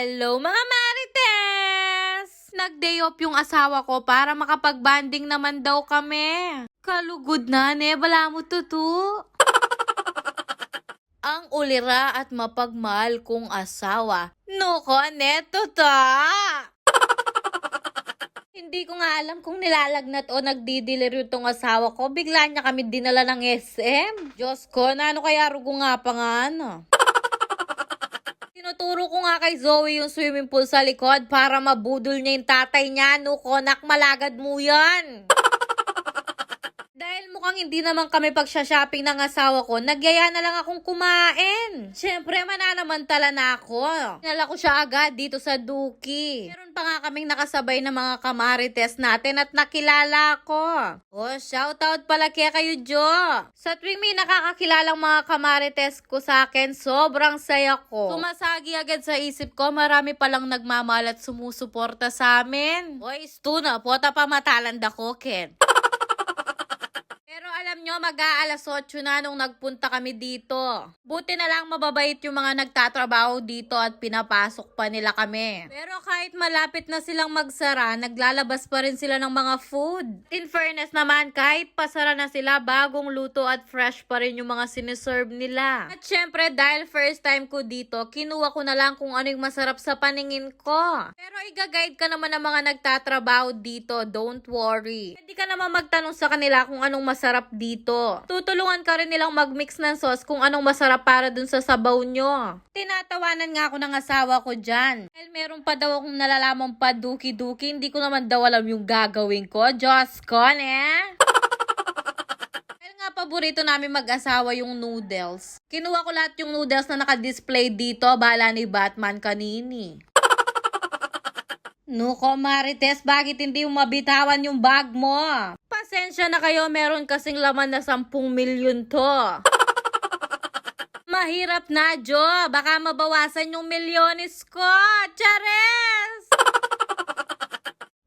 Hello mga Marites! Nag-day off yung asawa ko para makapag-banding naman daw kami. Kalugod na, ne, bala mo tutu. Ang ulira at mapagmahal kong asawa. No ko, neto ta! Hindi ko nga alam kung nilalagnat o nagdideliryo tong asawa ko. Bigla niya kami dinala ng SM. Diyos ko, na ano kaya rugo nga pa nga ano? Tinuturo ko nga kay Zoe yung swimming pool sa likod para mabudol niya yung tatay niya. No, konak, malagad mo yan. Dahil mukhang hindi naman kami pagsha-shopping ng asawa ko, nagyaya na lang akong kumain. Siyempre, mananamantala na ako. Nala ko siya agad dito sa Duki. Meron pa nga kaming nakasabay na mga kamarites natin at nakilala ko. Oh, shoutout pala kaya kayo, Jo. Sa tuwing may nakakakilalang mga kamarites ko sa akin, sobrang saya ko. Sumasagi agad sa isip ko, marami palang nagmamahal at sumusuporta sa amin. Oy, Stuna, pota pa matalanda ko, Ken. Pero alam nyo, mag-aalas 8 na nung nagpunta kami dito. Buti na lang mababait yung mga nagtatrabaho dito at pinapasok pa nila kami. Pero kahit malapit na silang magsara, naglalabas pa rin sila ng mga food. In fairness naman, kahit pasara na sila, bagong luto at fresh pa rin yung mga siniserve nila. At syempre, dahil first time ko dito, kinuha ko na lang kung ano yung masarap sa paningin ko. Pero i-guide ka naman ng mga nagtatrabaho dito, don't worry. Hindi ka naman magtanong sa kanila kung anong masarap dito. Tutulungan ka rin nilang mag-mix ng sauce kung anong masarap para dun sa sabaw nyo. Tinatawanan nga ako ng asawa ko dyan. Dahil meron pa daw akong nalalamang paduki-duki, hindi ko naman daw alam yung gagawin ko. Diyos ko, ne? Dahil nga paborito namin mag-asawa yung noodles. Kinuha ko lahat yung noodles na naka-display dito, bala ni Batman kanini. Nuko Marites, bakit hindi mo mabitawan yung bag mo? Pasensya na kayo, meron kasing laman na 10 milyon to. Mahirap na, Jo. Baka mabawasan yung milyones ko. Chares!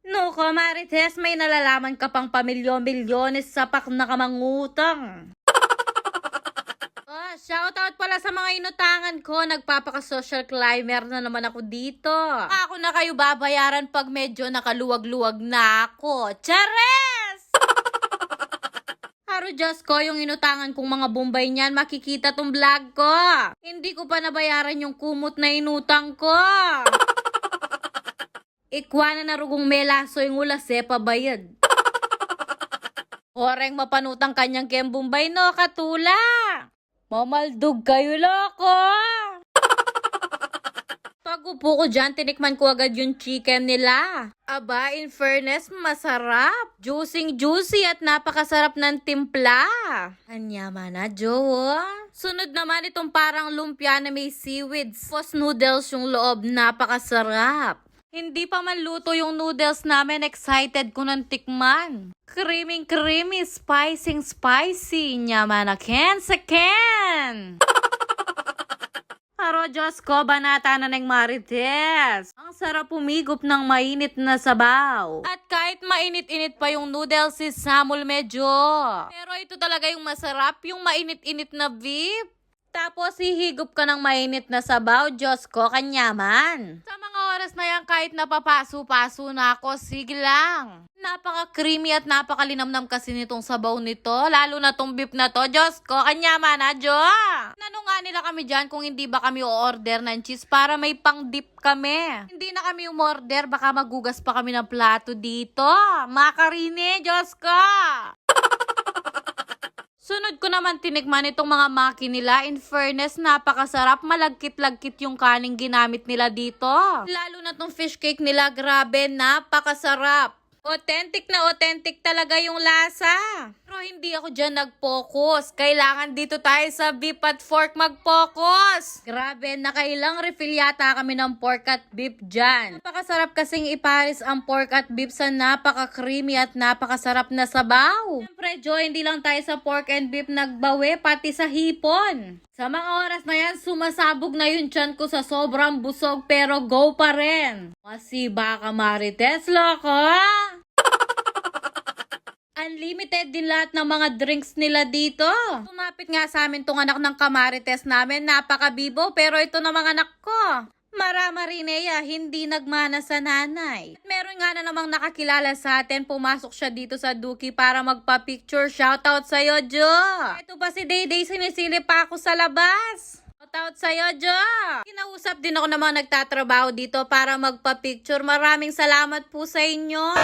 Nuko Marites, may nalalaman ka pang pamilyon-milyones sa pak na kamangutang. Shoutout pala sa mga inutangan ko. Nagpapaka-social climber na naman ako dito. Ako na kayo babayaran pag medyo nakaluwag-luwag na ako. Chares! Haro Diyos ko, yung inutangan kong mga Bombay niyan, makikita tong vlog ko. Hindi ko pa nabayaran yung kumot na inutang ko. Ikwa na narugong melaso yung ulas pabayad. Oreng mapanutang kanyang kem Bombay no, katula. Mamaldog kayo, loko! Pag upo ko dyan, tinikman ko agad yung chicken nila. Aba, in fairness, masarap. Juicy at napakasarap ng timpla. Anyama na, Jo. Sunod naman itong parang lumpia na may seaweeds. Post noodles yung loob, napakasarap. Hindi pa man luto yung noodles namin, excited ko ng tikman. Creamy, spicy, nyama na ken sa ken. Haro Diyos ko, banata na ng Marites. Ang sarap umigop ng mainit na sabaw. At kahit mainit-init pa yung noodles si Samuel medyo. Pero ito talaga yung masarap, yung mainit-init na beef. Tapos hihigop ka ng mainit na sabaw, Diyos ko, kanyaman. Sa mga oras na yan, kahit napapaso-paso na ako, sige lang. Napaka-creamy at napakalinamnam kasi nitong sabaw nito, lalo na tong beef na to, Diyos ko, kanyaman na, Jo. Nano nga nila kami dyan kung hindi ba kami o-order ng cheese para may pang-dip kami. Hindi na kami umorder, baka magugas pa kami ng plato dito. Makarine, Diyos ko. Sunod ko naman tinikman itong mga maki nila. In fairness, napakasarap. Malagkit-lagkit yung kaning ginamit nila dito. Lalo na tong fish cake nila, grabe, napakasarap. Authentic na authentic talaga yung lasa. Pero hindi ako dyan nag-focus. Kailangan dito tayo sa beef at pork mag-focus. Grabe, nakailang refill yata kami ng pork at beef dyan. Napakasarap kasing iparis ang pork at beef sa napaka-creamy at napakasarap na sabaw. Siyempre, Jo, hindi lang tayo sa pork and beef nagbawi, pati sa hipon. Sa mga oras na yan, sumasabog na yung tiyan ko sa sobrang busog pero go pa rin. Masiba ka Marites, loko! Unlimited din lahat ng mga drinks nila dito. Tumapit nga sa amin tong anak ng kamarites namin. Napakabibo, pero ito na mga anak ko. Marama rin hindi nagmana sa nanay. At meron nga na namang nakakilala sa atin, pumasok siya dito sa Duki para magpa-picture. Shoutout sa'yo, Jo! Ito pa si Dayday, sinisilip pa ako sa labas. Shoutout sa'yo, Jo! Kinausap din ako ng mga nagtatrabaho dito para magpa-picture. Maraming salamat po sa inyo.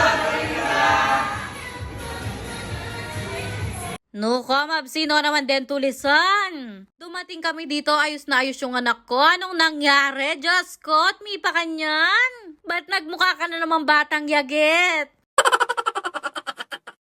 No, Komab, sino naman din tulisan? Dumating kami dito, ayos na ayos yung anak ko. Anong nangyari? Diyos ko, at may pa kanyan. Ba't nagmukha ka na naman batang yagit?